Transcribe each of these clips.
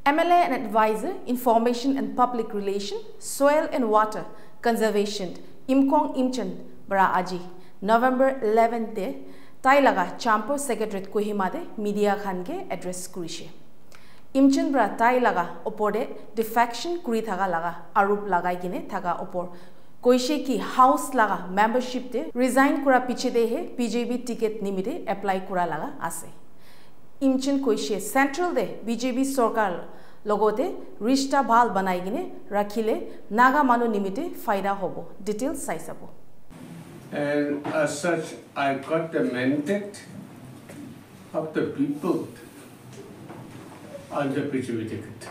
MLA and Advisor, Information and Public Relation, Soil and Water Conservation, Imkong Imchen Bara Aji, November 11th de, Tai laga Champo Secretariat Kohima de Media Khanke address kurishe. Imchen Bara Tai laga opode Defection kuri thaga laga arup lagai kine thaga opor. Koishe ki house laga membership de resign kura piche de he BJP ticket nimite apply kura laga ase. Imchen koishe central de BJP sarkar logote rishta bhal banai gine rakhile naga manu nimite faida hobo. Details sai sabo. And as such, I got the mandate of the people on the BJP ticket.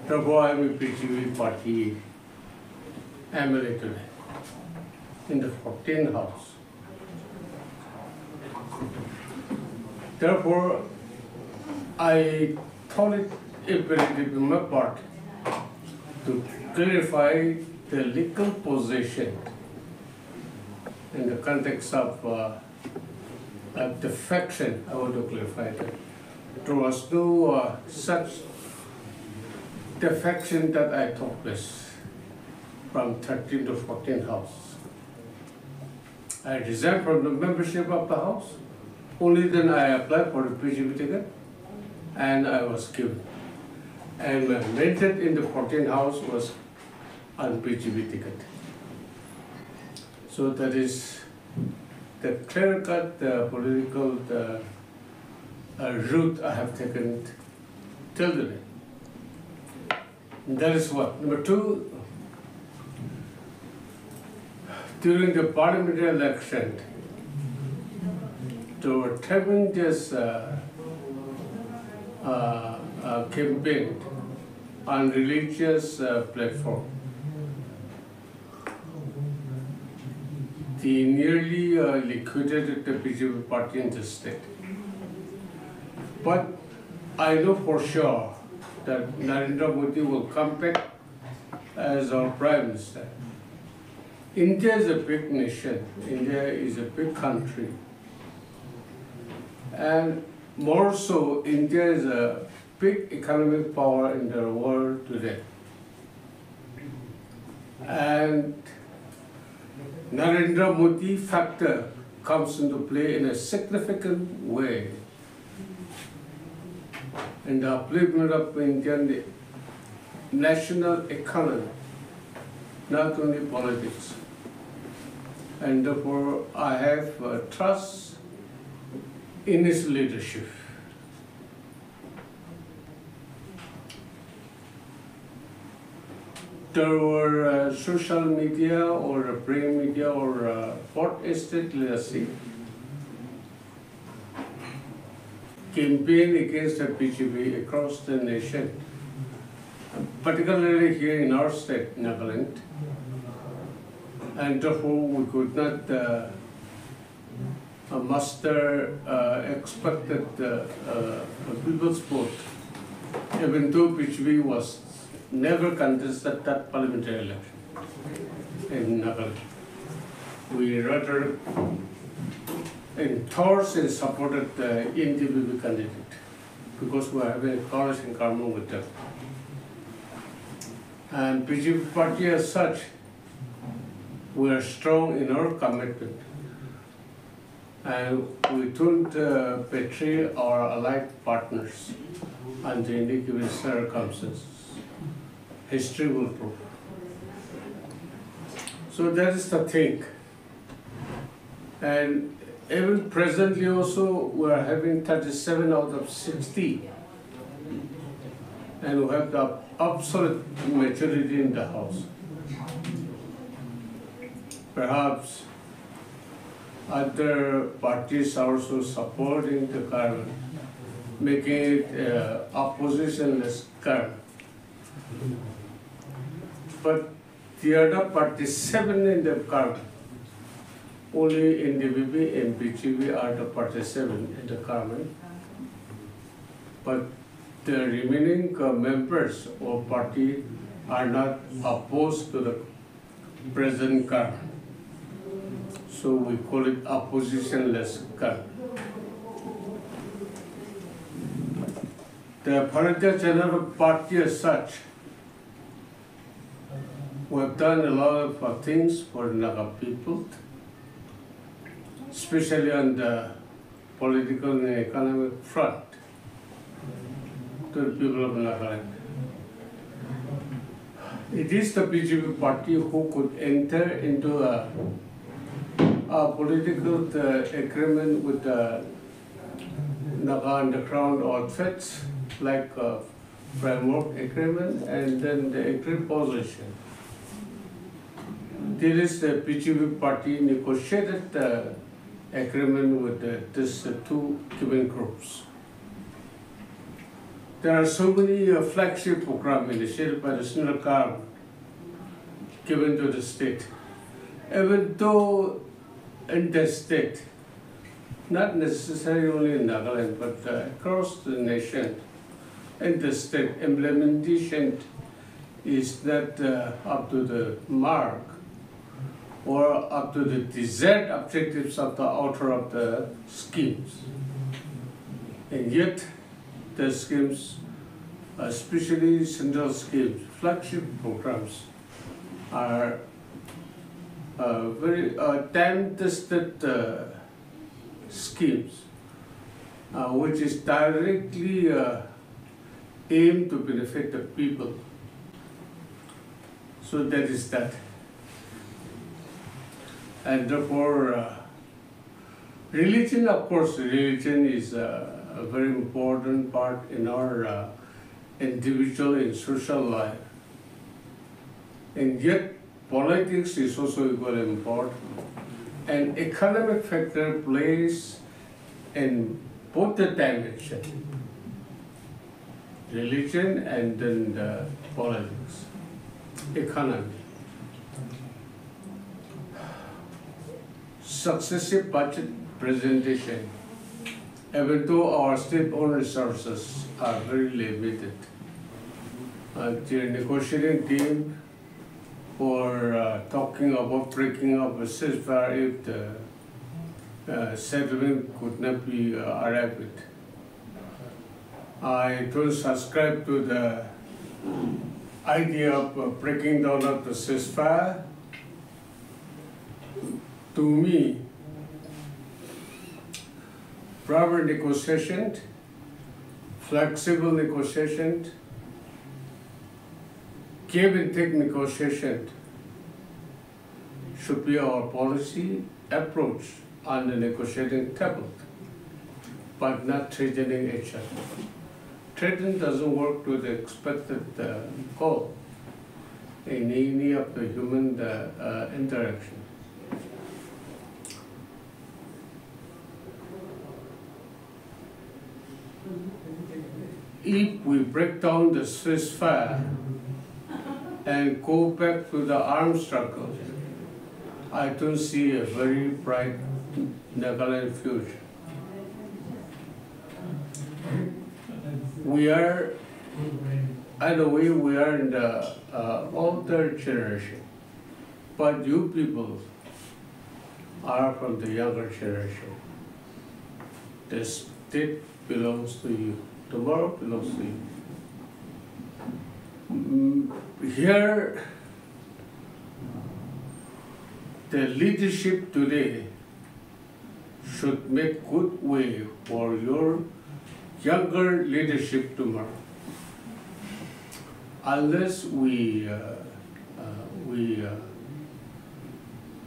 Therefore, I am a BJP party MLA today in the 14th house. Therefore, I thought it imperative on my part to clarify the legal position in the context of defection. I want to clarify that there was no such defection that I took place from 13th to 14th house. I resigned from the membership of the house. Only then I applied for the BJP ticket and I was given. And my mandate in the 14th house was on BJP ticket. So that is the clear-cut political route I have taken till today. That is what. Number two, during the parliamentary election, they were having this campaign on religious platform. They nearly liquidated the BJP party in the state. But I know for sure that Narendra Modi will come back as our Prime Minister. India is a big nation. India is a big country. And more so, India is a big economic power in the world today. And Narendra Modi factor comes into play in a significant way in the upliftment of Indian national economy, not only politics. And therefore, I have trust in his leadership. There were social media or print media or fourth estate leadership campaign against the BJP across the nation, particularly here in our state, Nagaland. And therefore, we could not muster expected people's vote, even though BJP was never contested that parliamentary election in Nagaland. We rather endorsed and supported the NDPP candidate because we are having a college in common with them. And BJP party as such, we are strong in our commitment. And we don't betray our allied partners under any given circumstances. History will prove. So that is the thing. And even presently also, we are having 37 out of 60. And we have the absolute majority in the House. Perhaps other parties are also supporting the government, making it oppositionless government. But the other parties, 7 in the government, only NDPP and BJP are the parties 7 in the government. But the remaining members of party are not opposed to the present government. So we call it oppositionless government. The Bharatiya Janata Party as such, we have done a lot of things for Naga people, especially on the political and economic front to the people of Nagaland. It is the BJP party who could enter into a political agreement with the Naga underground outfits, like a framework agreement and then the agri position. This is the BJP party negotiated the agreement with these two given groups. There are so many flagship programs initiated by the central government given to the state. Even though in the state, not necessarily only in Nagaland, but across the nation, in the state, implementation is not up to the mark or up to the desired objectives of the author of the schemes. And yet, the schemes, especially central schemes, flagship programs, are very time-tested schemes, which is directly aimed to benefit the people. So that is that. And therefore, religion, of course, religion is a very important part in our individual and social life. And yet, politics is also equally important. And economic factor plays in both the dimensions, religion and then the politics, economy. Successive budget presentation, even though our state-owned resources are very limited, the negotiating team for talking about breaking up a ceasefire if the settlement could not be arrived at. I don't subscribe to the idea of breaking down of the ceasefire. To me, proper negotiation, flexible negotiation, give and take negotiation should be our policy approach on the negotiating table, but not threatening each other. Threatening doesn't work to the expected goal in any of the human interaction. If we break down the ceasefire and go back to the armed struggle, I don't see a very bright Nagaland future. We are, either way, we are in the older generation, but you people are from the younger generation. The state belongs to you. Tomorrow belongs to you. Here, the leadership today should make good way for your younger leadership tomorrow. Unless we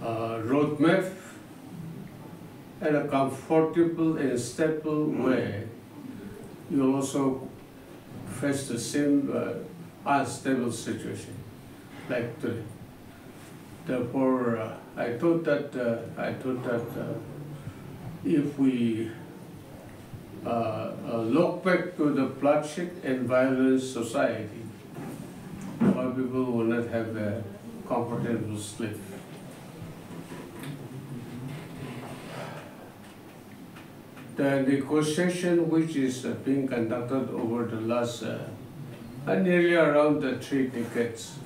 roadmap in a comfortable and stable way, you'll also face the same unstable situation like today. Therefore, I thought that if we look back to the bloodshed and violent society, our people will not have a comfortable sleep. The negotiation which is being conducted over the last nearly around the 3 decades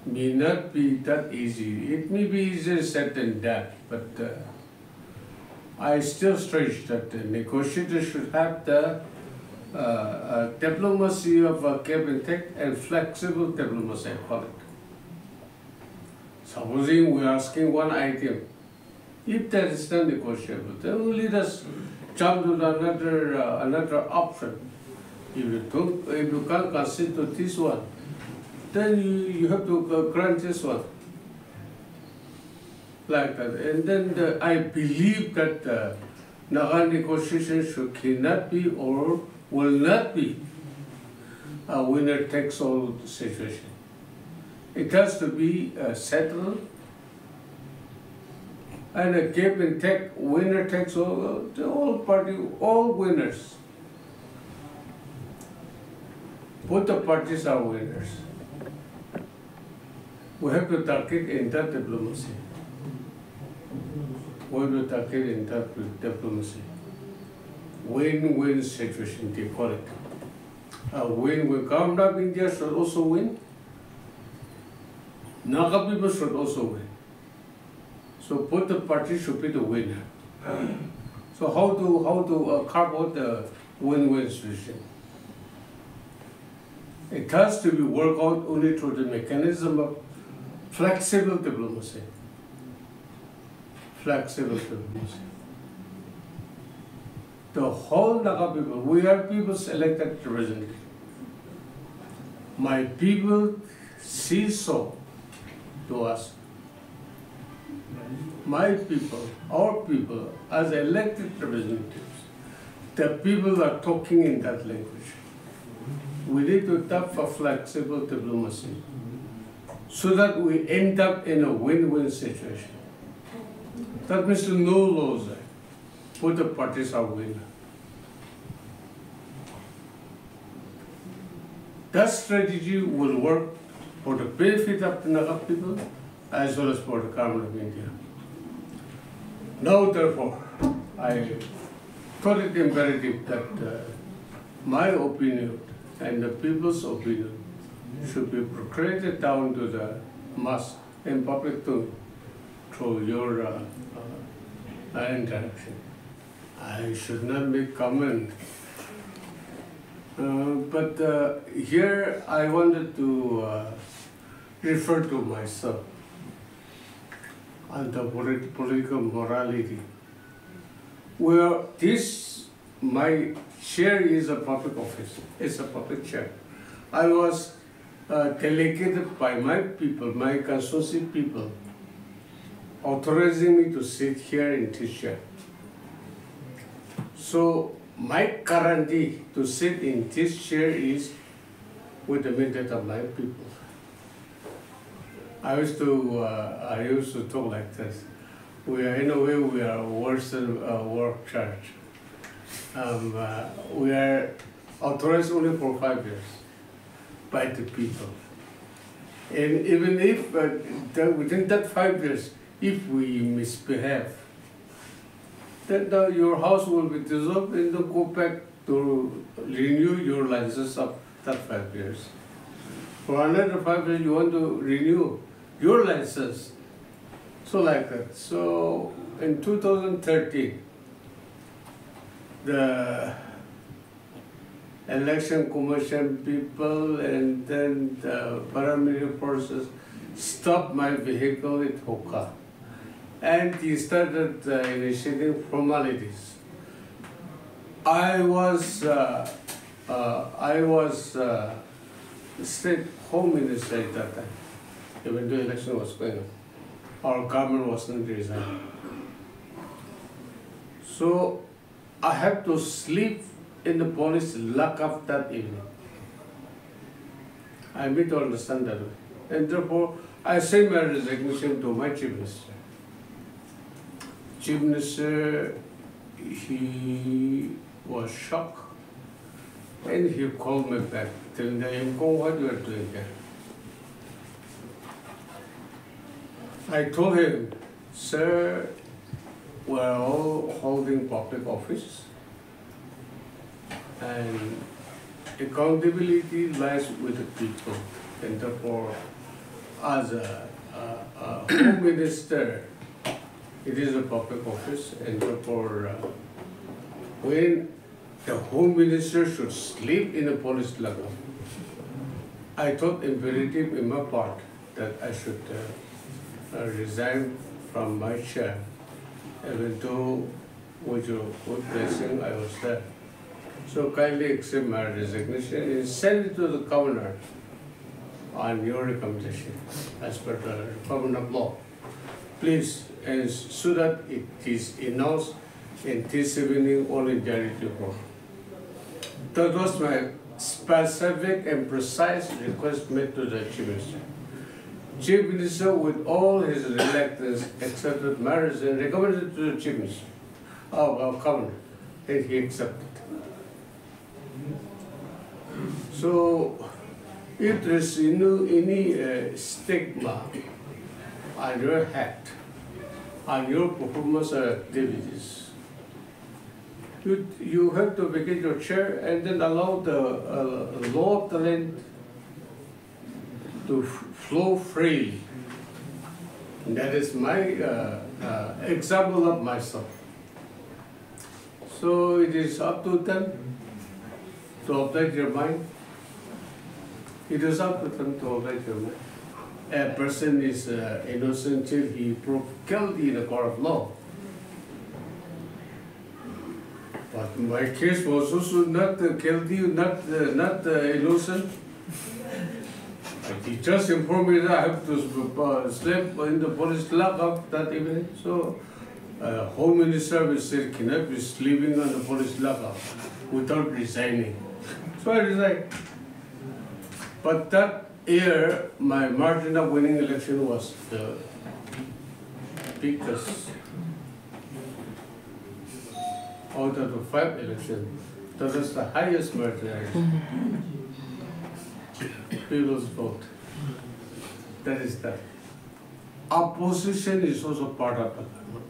may not be that easy. It may be easier said than that, but I still stretch that the negotiators should have the diplomacy of give and take and flexible diplomacy, I call it. Supposing we are asking one item, if that is not negotiable, then we let us jump to another option. If you can't consider this one, then you have to grant this one. Like that. And then I believe that Naga negotiation cannot be or will not be a winner-takes-all situation. It has to be settled and a give and take, winner takes all, the whole party, all winners. Both the parties are winners. We have to target in that diplomacy. We have to target in that diplomacy. Win-win situation, they call it. A win-win. Government of India should also win. Naga people should also win. So both the parties should be the winner. So how to carve out the win-win solution? It has to be worked out only through the mechanism of flexible diplomacy. Flexible diplomacy. The whole Naga people, we are people's elected representatives. My people see so to us. My people, our people, as elected representatives, the people are talking in that language. We need to tap for flexible diplomacy so that we end up in a win-win situation. That means no laws. Both the parties are winners. That strategy will work for the benefit of the Naga people as well as for the government of India. Now, therefore, I thought it imperative that my opinion and the people's opinion should be proclaimed down to the mass in public too, through your interaction. I should not make comment. But here I wanted to refer to myself and the political morality. Where my chair is a public office, it's a public chair. I was delegated by my people, my constituency people, authorizing me to sit here in this chair. So my guarantee to sit in this chair is with the mandate of my people. I used to talk like this. We are, in a way, we are worse than a work church. We are authorized only for 5 years by the people. And even if within that 5 years, if we misbehave, then your house will be dissolved and then go back to renew your license of that 5 years. For another 5 years, you want to renew your license. So like that. So in 2013, the election commission people and then the paramilitary forces stopped my vehicle at Hoka. And he started initiating formalities. I was state home minister at that time, even the election was going on. Our government was not resigned. So I had to sleep in the police lockup that evening. I made to understand that way. And therefore, I sent my resignation to my chief minister. Chief minister, he was shocked. And he called me back, telling me, Imkong, what you are doing here? I told him, sir, we are all holding public office, and accountability lies with the people. And therefore, as a home minister, it is a public office, and therefore, when the Home Minister should sleep in a police lockup. I thought imperative in my part that I should resign from my chair, even though with your good blessing I was there. So kindly accept my resignation and send it to the governor on your recommendation as per the Common of Law. Please, and so that it is announced in this evening all in Charity Hall. That was my specific and precise request made to the Chief Minister. Chief Minister, with all his reluctance, accepted my resignation, recommended it to the Chief Minister of Governor, and he accepted. So, if there is any stigma on your head, on your performance or activities, you have to vacate your chair and then allow the law of the land to flow freely. And that is my example of myself. So it is up to them to update your mind. It is up to them to update your mind. A person is innocent till he proved guilty in a court of law. But my case was also not guilty, not innocent. He just informed me that I have to sleep in the police lockup that evening. So, Home Minister said, cannot be sleeping on the police lockup without resigning. So I resigned. But that year, my margin of winning election was the biggest out of the 5 elections. That was the highest margin. People's vote. That is that. Opposition is also part of the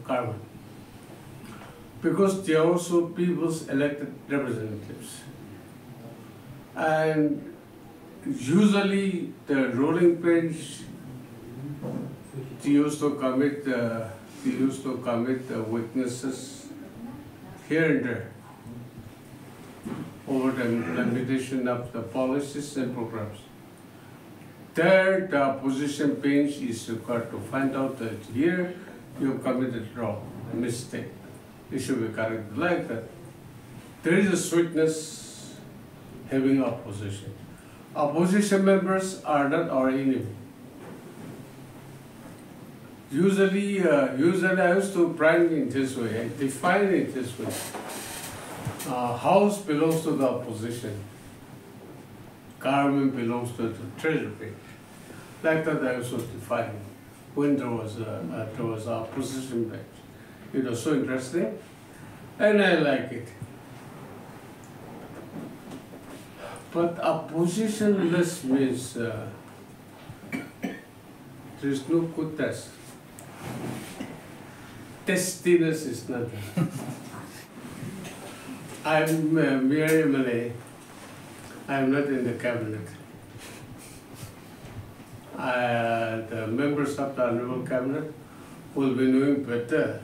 karma. Because they are also people's elected representatives. And usually the ruling bench, they used to commit weaknesses here and there over the implementation of the policies and programs. There, the opposition bench is required to find out that here you committed wrong, a mistake. It should be corrected like that. There is a sweetness having opposition. Opposition members are not our enemy. Usually I used to brand in this way, I define it this way. House belongs to the opposition. Government belongs to the treasury. Like that I also define when there was opposition bench. It was so interesting, and I like it. But oppositionless means there is no goodness. Testiness is not there. I'm mere Malay. I'm not in the cabinet. The members of the Honorable Cabinet will be knowing better.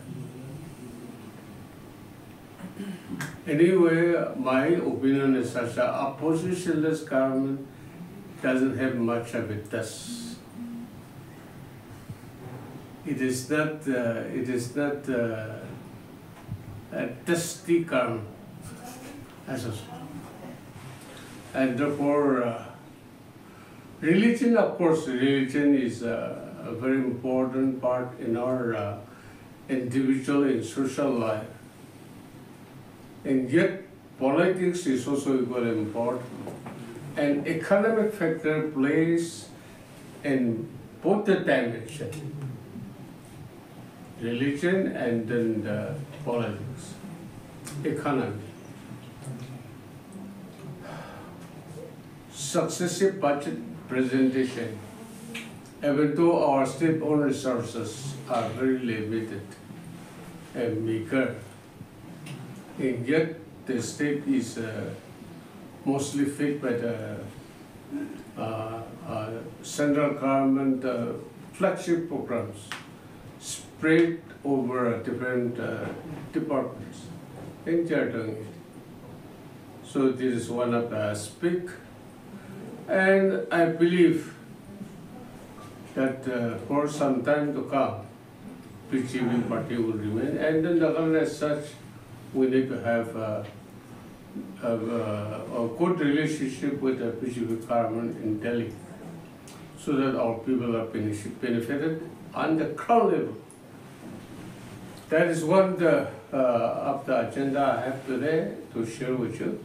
Anyway, my opinion is such that oppositionless government doesn't have much of a test. It is not a testy government. And therefore, religion, of course, religion is a very important part in our individual and social life. And yet, politics is also equally important. And economic factor plays in both the dimensions, religion and then the politics, economy. Successive budget presentation, even though our state-owned resources are very limited and meager, and yet the state is mostly fed by the central government flagship programs spread over different departments, and they are doing it. So this is one of the aspects. And I believe that for some time to come, PCB party will remain. And then as such, we need to have a good relationship with the PCB government in Delhi, so that our people are benefited on the ground level. That is one of the agenda I have today to share with you.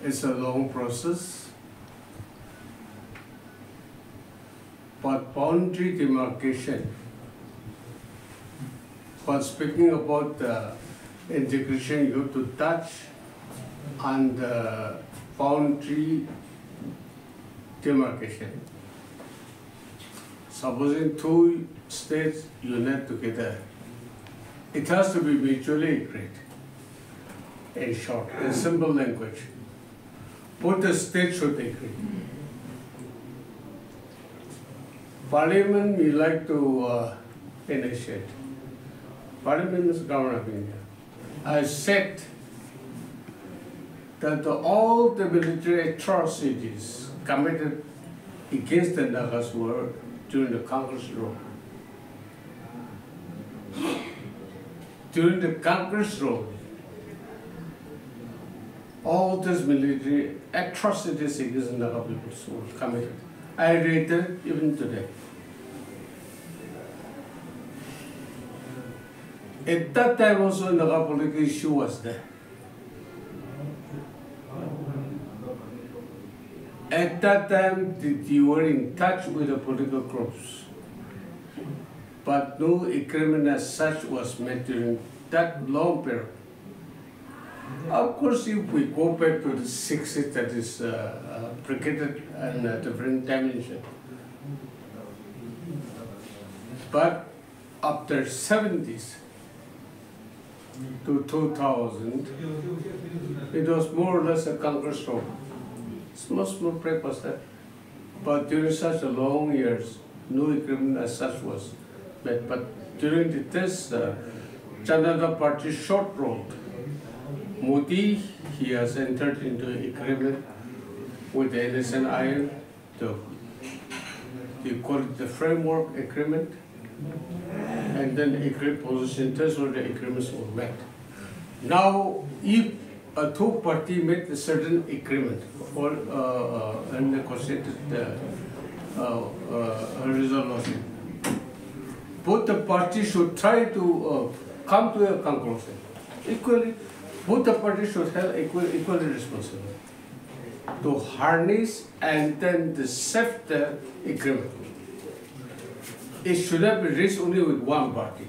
It's a long process, but boundary demarcation, when speaking about the integration, you have to touch on the boundary demarcation. Supposing two states unite together, it has to be mutually agreed. In short, in simple language, both the states should agree. Parliament, we like to initiate. Parliament is government of India. I said that all the military atrocities committed against the Nagas were during the Congress rule. During the Congress rule, all these military atrocities against the Naga people were committed. I read it even today. At that time also, Naga political issue was there. At that time, you were in touch with the political groups, but no agreement as such was made during that long period. Of course, if we go back to the 60s, that is brigaded in a different dimension. But after 70s to 2000, it was more or less a Congress role. Small break was there. But during such a long years, no agreement as such was made. But during this Janata Party short road, Modi, he has entered into agreement with the NSNI, they call it the framework agreement, and then agreed position, that's where the agreements were met. Now, if a two-party made a certain agreement or negotiated a resolution, both the parties should try to come to a conclusion. Equally, both the parties should have equally responsible to harness and then to save the agreement. It should not be reached only with one party.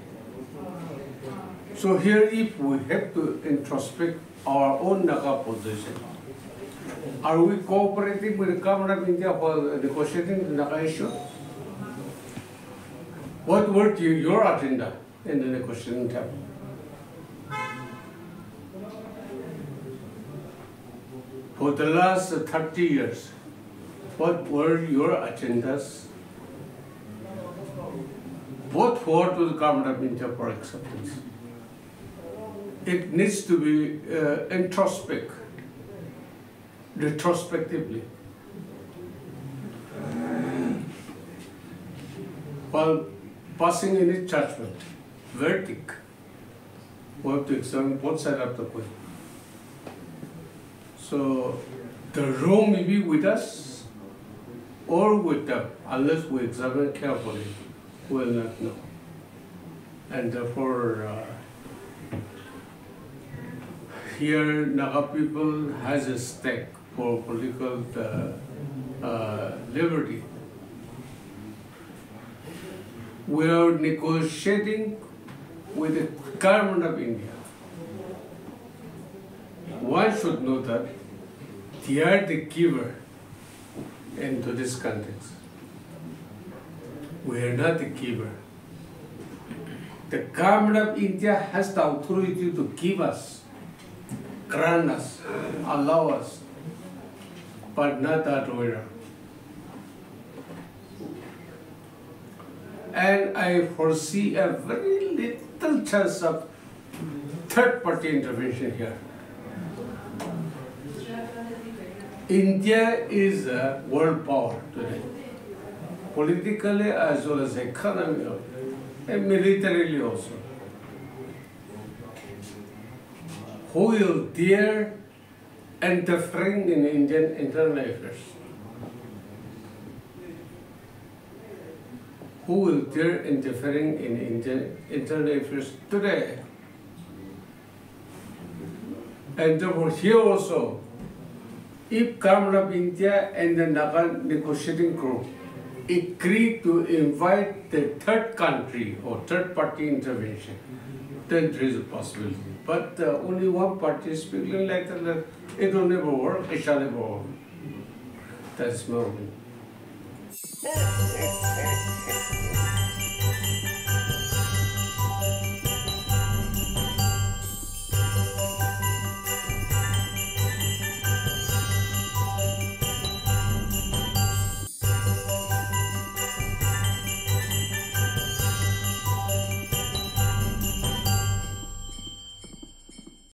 So here, if we have to introspect our own Naga position, are we cooperating with the government of India while negotiating the Naga issue? What were your agenda in the negotiating table? For the last 30 years, what were your agendas? What forward to the government of India for acceptance? It needs to be introspect, retrospectively. While passing any judgment, verdict, we have to examine both sides of the coin. So the wrong may be with us or with them, unless we examine carefully, we will not know. And therefore, here Naga people has a stake for political liberty. We are negotiating with the government of India. One should know that they are the giver into this context. We are not the giver. The government of India has the authority to give us, grant us, allow us, but not the other way around. And I foresee a very little chance of third-party intervention here. India is a world power today, politically as well as economically and militarily also. Who will dare interfering in Indian internal affairs? Who will dare interfering in Indian internal affairs today? And therefore here also, if government of India and the Naga negotiating group agree to invite the third country or third party intervention, then there is a possibility. But only one party is speaking like that, it will never work, it shall never work. That's my opinion.